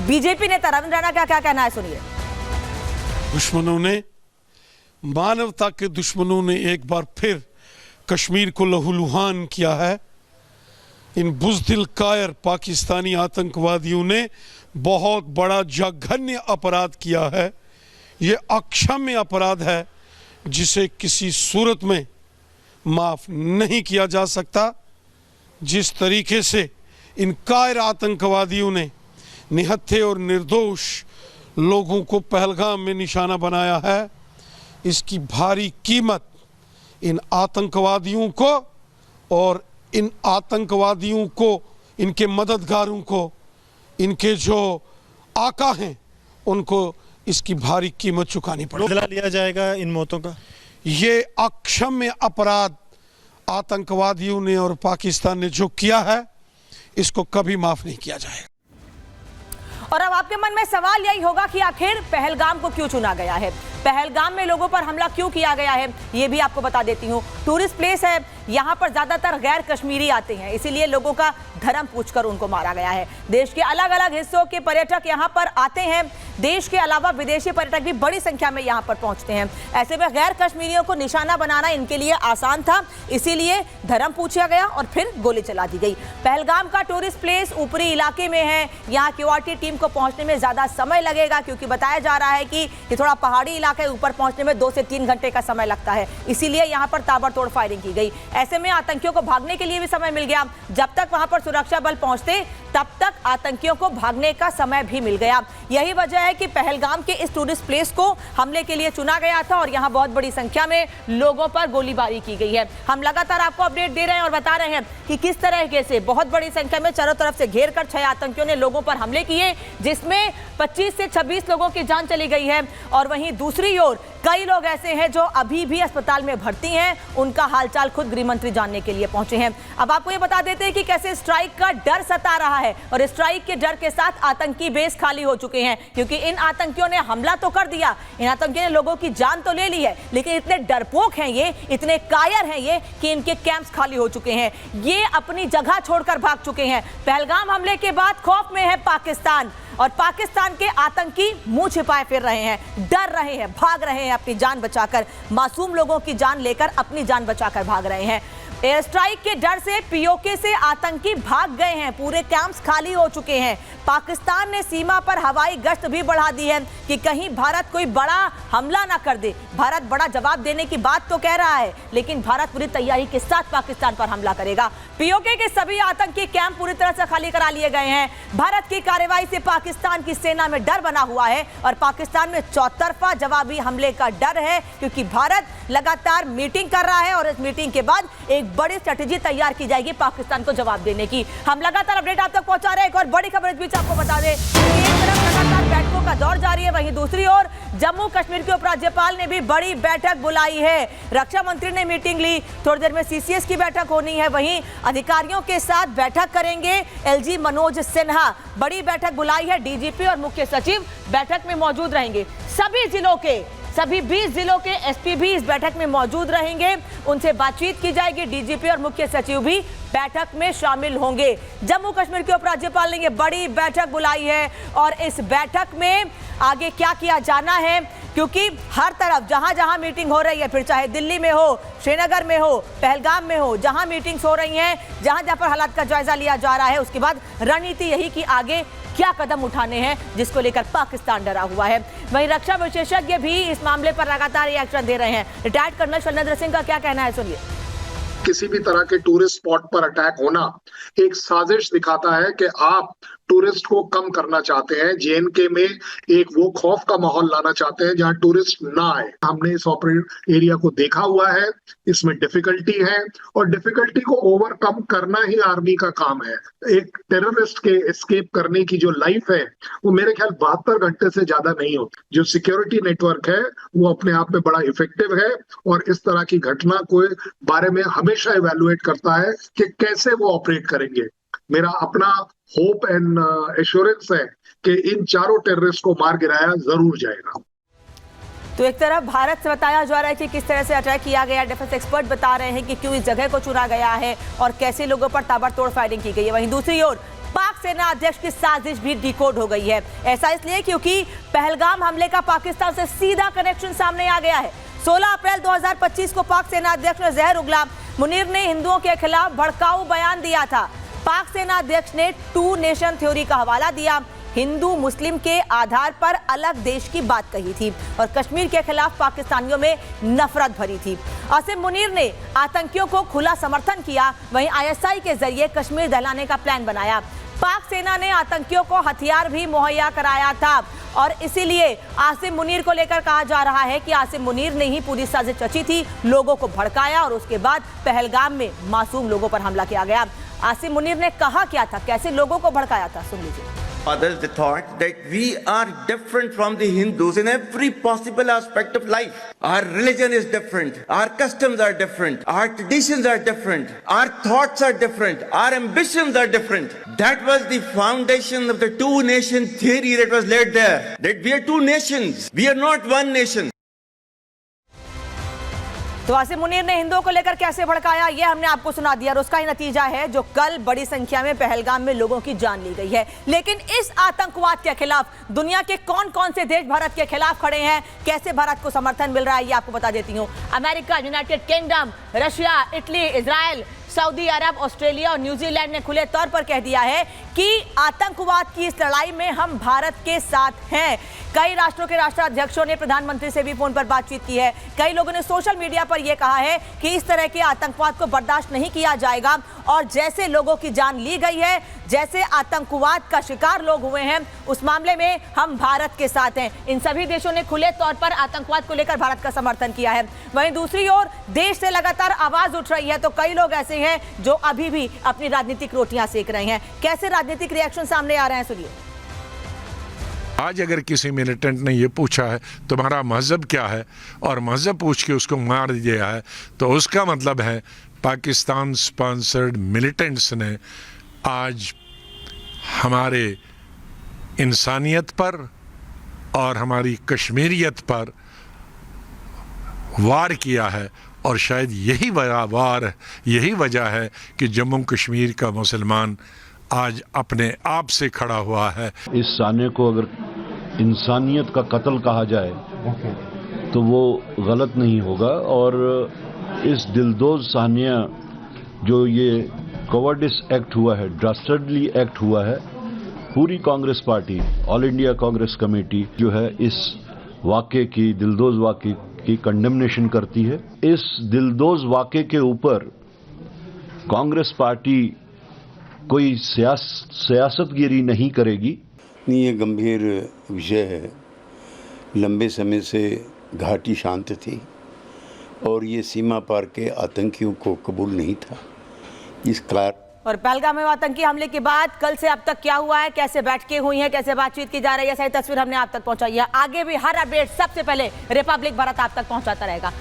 BJP नेता रविंद्र रैना का क्या कहना है, सुनिए। दुश्मनों ने, मानवता के दुश्मनों ने एक बार फिर कश्मीर को लहूलुहान किया है। इन बुज़दिल कायर पाकिस्तानी आतंकवादियों ने बहुत बड़ा जघन्य अपराध किया है। ये अक्षम्य अपराध है जिसे किसी सूरत में माफ नहीं किया जा सकता। जिस तरीके से इन कायर आतंकवादियों ने निहत्थे और निर्दोष लोगों को पहलगाम में निशाना बनाया है, इसकी भारी कीमत इन आतंकवादियों को और इन आतंकवादियों को, इनके मददगारों को, इनके जो आका हैं, उनको इसकी भारी कीमत चुकानी पड़ेगी। बदला लिया जाएगा इन मौतों का। ये अक्षम्य अपराध आतंकवादियों ने और पाकिस्तान ने जो किया है, इसको कभी माफ नहीं किया जाएगा। और अब आपके मन में सवाल यही होगा कि आखिर पहलगाम को क्यों चुना गया है, पहलगाम में लोगों पर हमला क्यों किया गया है, ये भी आपको बता देती हूँ। टूरिस्ट प्लेस है, यहाँ पर ज्यादातर गैर कश्मीरी आते हैं, इसीलिए लोगों का धर्म पूछकर उनको मारा गया है। देश के अलग अलग हिस्सों के पर्यटक यहाँ पर आते हैं, देश के अलावा विदेशी पर्यटक भी बड़ी संख्या में यहाँ पर पहुंचते हैं। ऐसे में गैर कश्मीरियों को निशाना बनाना इनके लिए आसान था, इसीलिए धर्म पूछा गया और फिर गोली चला दी गई। पहलगाम का टूरिस्ट प्लेस ऊपरी इलाके में है, यहाँ क्यूआरटी टीम को पहुंचने में ज्यादा समय लगेगा, क्योंकि बताया जा रहा है कि ये थोड़ा पहाड़ी इलाका है, ऊपर पहुंचने में 2 से 3 घंटे का समय लगता है, इसीलिए यहाँ पर ताबड़तोड़ फायरिंग की गई। ऐसे में आतंकियों को भागने के लिए भी समय मिल गया। जब तक वहां पर सुरक्षा बल पहुंचते, तब तक आतंकियों को भागने का समय भी मिल गया। यही वजह है कि पहलगाम के इस टूरिस्ट प्लेस को हमले के लिए चुना गया था और यहां बहुत बड़ी संख्या में लोगों पर गोलीबारी की गई है। हम लगातार आपको अपडेट दे रहे हैं और बता रहे हैं कि किस तरीके से बहुत बड़ी संख्या में चारों तरफ से घेर कर 6 आतंकियों ने लोगों पर हमले किए, जिसमें 25 से 26 लोगों की जान चली गई है। और वहीं दूसरी ओर कई लोग ऐसे हैं जो अभी भी अस्पताल में भर्ती हैं, उनका हालचाल खुद गृह मंत्री जानने के लिए पहुंचे हैं। अब आपको ये बता देते हैं कि कैसे स्ट्राइक का डर सता रहा है और स्ट्राइक के डर के साथ आतंकी बेस खाली हो चुके हैं, क्योंकि इन आतंकियों ने हमला तो कर दिया, इन आतंकियों ने लोगों की जान तो ले ली है, लेकिन इतने डरपोक हैं ये, इतने कायर हैं ये कि इनके कैंप्स खाली हो चुके हैं। ये अपनी जगह छोड़कर भाग चुके हैं। पहलगाम हमले के बाद खौफ में है पाकिस्तान, और पाकिस्तान के आतंकी मुंह छिपाए फिर रहे हैं, डर रहे हैं, भाग रहे हैं अपनी जान बचाकर, मासूम लोगों की जान लेकर अपनी जान बचाकर भाग रहे हैं। एयर स्ट्राइक के डर से पीओके से आतंकी भाग गए हैं, पूरे कैंप्स खाली हो चुके हैं। पाकिस्तान ने सीमा पर हवाई गश्त भी बढ़ा दी है कि कहीं भारत कोई बड़ा हमला ना कर दे। भारत बड़ा जवाब देने की बात तो कह रहा है, लेकिन भारत पूरी तैयारी के साथ पाकिस्तान पर हमला करेगा। पीओके के सभी आतंकी कैंप पूरी तरह से खाली करा लिए गए हैं। भारत की कार्रवाई से पाकिस्तान की सेना में डर बना हुआ है और पाकिस्तान में चौतरफा जवाबी हमले का डर है, क्योंकि भारत लगातार मीटिंग कर रहा है और इस मीटिंग के बाद एक बड़ी स्ट्रेटेजी तैयार की जाएगी पाकिस्तान को जवाब देने की। हम लगातार अपडेट आप तक पहुंचा रहे हैं। एक और बड़ी खबर इस बीच आपको बता दें, एक तरफ लगातार बैठकों का दौर जारी है, वहीं दूसरी ओर जम्मू कश्मीर के उपराज्यपाल ने भी बड़ी बैठक बुलाई है। रक्षा मंत्री ने मीटिंग ली, थोड़ी देर में सीसीएस की बैठक होनी है, वहीं अधिकारियों के साथ बैठक करेंगे एलजी मनोज सिन्हा। बड़ी बैठक बुलाई है, डीजीपी और मुख्य सचिव बैठक में मौजूद रहेंगे। सभी 20 जिलों के एसपी भी इस बैठक में मौजूद रहेंगे, उनसे बातचीत की जाएगी। डीजीपी और मुख्य सचिव भी बैठक में शामिल होंगे। जम्मू कश्मीर के उपराज्यपाल ने ये बड़ी बैठक बुलाई है और इस बैठक में आगे क्या किया जाना है, क्योंकि हर तरफ जहां जहां मीटिंग हो रही है, फिर चाहे दिल्ली में हो, श्रीनगर में हो, पहलगाम में हो, जहां मीटिंग्स हो रही हैं, जहां जहां पर हालात का जायजा लिया जा रहा है, उसके बाद रणनीति यही कि आगे क्या कदम उठाने हैं, जिसको लेकर पाकिस्तान डरा हुआ है। वहीं रक्षा विशेषज्ञ भी इस मामले पर लगातार रिएक्शन दे रहे हैं। रिटायर्ड कर्नल शैलेंद्र सिंह का क्या कहना है, सुनिए। किसी भी तरह के टूरिस्ट स्पॉट पर अटैक होना एक साजिश दिखाता है कि आप टूरिस्ट को कम करना चाहते हैं, जेएनके में एक वो खौफ का माहौल लाना चाहते हैं जहां टूरिस्ट ना आए। हमने इस ऑपरेट एरिया को देखा हुआ है, इसमें डिफिकल्टी है और डिफिकल्टी को ओवरकम करना ही आर्मी का काम है। एक टेररिस्ट के एस्केप करने की जो लाइफ है वो मेरे ख्याल 72 घंटे से ज्यादा नहीं होती। जो सिक्योरिटी नेटवर्क है वो अपने आप में बड़ा इफेक्टिव है और इस तरह की घटना के बारे में हमेशा इवैल्यूएट करता है कि कैसे वो ऑपरेट करेंगे। मेरा अपना होप एंड एश्योरेंस है कि इन चारों टेररिस्ट को मार गिराया जरूर जाएगा। तो एक तरफ भारत से बताया जा रहा है कि किस तरह से अटैक किया गया, डिफेंस एक्सपर्ट बता रहे हैं कि क्यों इस जगह को चुना गया है और कैसे लोगों पर ताबड़तोड़ फायरिंग की गई है। वहीं दूसरी ओर पाक सेना अध्यक्ष की साजिश भी डिकोड हो गई है। ऐसा इसलिए क्योंकि पहलगाम हमले का पाकिस्तान से सीधा कनेक्शन सामने आ गया है। 16 अप्रैल 2025 को पाक सेना अध्यक्ष ने जहर उगला। मुनीर ने हिंदुओं के खिलाफ भड़काऊ बयान दिया था। पाक सेना अध्यक्ष ने 2 नेशन थ्योरी का हवाला दिया, हिंदू मुस्लिम के आधार पर अलग देश की बात कही थी और कश्मीर के खिलाफ पाकिस्तानियों में नफरत भरी थी। आसिम मुनीर ने आतंकियों को खुला समर्थन किया, वहीं आईएसआई के जरिए कश्मीर दहलाने का प्लान बनाया। पाक सेना ने आतंकियों को हथियार भी मुहैया कराया था और इसीलिए आसिम मुनीर को लेकर कहा जा रहा है कि आसिम मुनीर ने ही पूरी साजिश रची थी, लोगों को भड़काया और उसके बाद पहलगाम में मासूम लोगों पर हमला किया गया। आसिम मुनीर ने कहा क्या था, कैसे लोगों को भड़काया था, सुन लीजिए। Others they thought that we are different from the Hindus in every possible aspect of life. Our religion is different, our customs are different, our traditions are different, our thoughts are different, our ambitions are different. That was the foundation of the 2-nation theory that was laid there. That we are 2 nations, we are not 1 nation. तो आसिम मुनीर ने हिंदुओं को लेकर कैसे भड़काया, यह हमने आपको सुना दिया और उसका ही नतीजा है जो कल बड़ी संख्या में पहलगाम में लोगों की जान ली गई है। लेकिन इस आतंकवाद के खिलाफ दुनिया के कौन कौन से देश भारत के खिलाफ खड़े हैं, कैसे भारत को समर्थन मिल रहा है, ये आपको बता देती हूँ। America, United Kingdom, Russia, Italy, Israel, Saudi Arab, Australia और न्यूजीलैंड ने खुले तौर पर कह दिया है कि आतंकवाद की इस लड़ाई में हम भारत के साथ हैं। कई राष्ट्रों के राष्ट्राध्यक्षों ने प्रधानमंत्री से भी फोन पर बातचीत की है। कई लोगों ने सोशल मीडिया पर यह कहा है कि इस तरह के आतंकवाद को बर्दाश्त नहीं किया जाएगा और जैसे लोगों की जान ली गई है, जैसे आतंकवाद का शिकार लोग हुए हैं, उस मामले में हम भारत के साथ हैं। इन सभी देशों ने खुले तौर पर आतंकवाद को लेकर भारत का समर्थन किया है। वहीं दूसरी ओर देश से लगातार आवाज उठ रही है, तो कई लोग ऐसे हैं जो अभी भी अपनी राजनीतिक रोटियां सेक रहे हैं। कैसे राजनीतिक रिएक्शन सामने आ रहे हैं, सुनिए। आज अगर किसी मिलिटेंट ने ये पूछा है तुम्हारा मजहब क्या है और मजहब पूछ के उसको मार दिया है, तो उसका मतलब है पाकिस्तान स्पॉन्सर्ड मिलिटेंट्स ने आज हमारे इंसानियत पर और हमारी कश्मीरियत पर वार किया है। और शायद यही वजह है कि जम्मू कश्मीर का मुसलमान आज अपने आप से खड़ा हुआ है। इस सान्य को अगर इंसानियत का कत्ल कहा जाए तो वो गलत नहीं होगा। और इस दिलदोज सान्य जो ये कवर्डिस एक्ट हुआ है, डास्टर्डली एक्ट हुआ है, पूरी Congress party, all India Congress committee जो है इस वाक़े की, दिलदोज वाक़े की कंडेमनेशन करती है। इस दिलदोज वाक़े के ऊपर कांग्रेस पार्टी कोई सियासतगिरी नहीं करेगी। ये गंभीर विषय है। लंबे समय से घाटी शांत थी और ये सीमा पार के आतंकियों को कबूल नहीं था। इस कार और पहलगाम में आतंकी हमले के बाद कल से अब तक क्या हुआ है, कैसे बैठकें हुई हैं, कैसे बातचीत की जा रही है, सारी तस्वीर हमने आप तक पहुंचाई है। आगे भी हर अपडेट सबसे पहले रिपब्लिक भारत आप तक पहुंचाता रहेगा।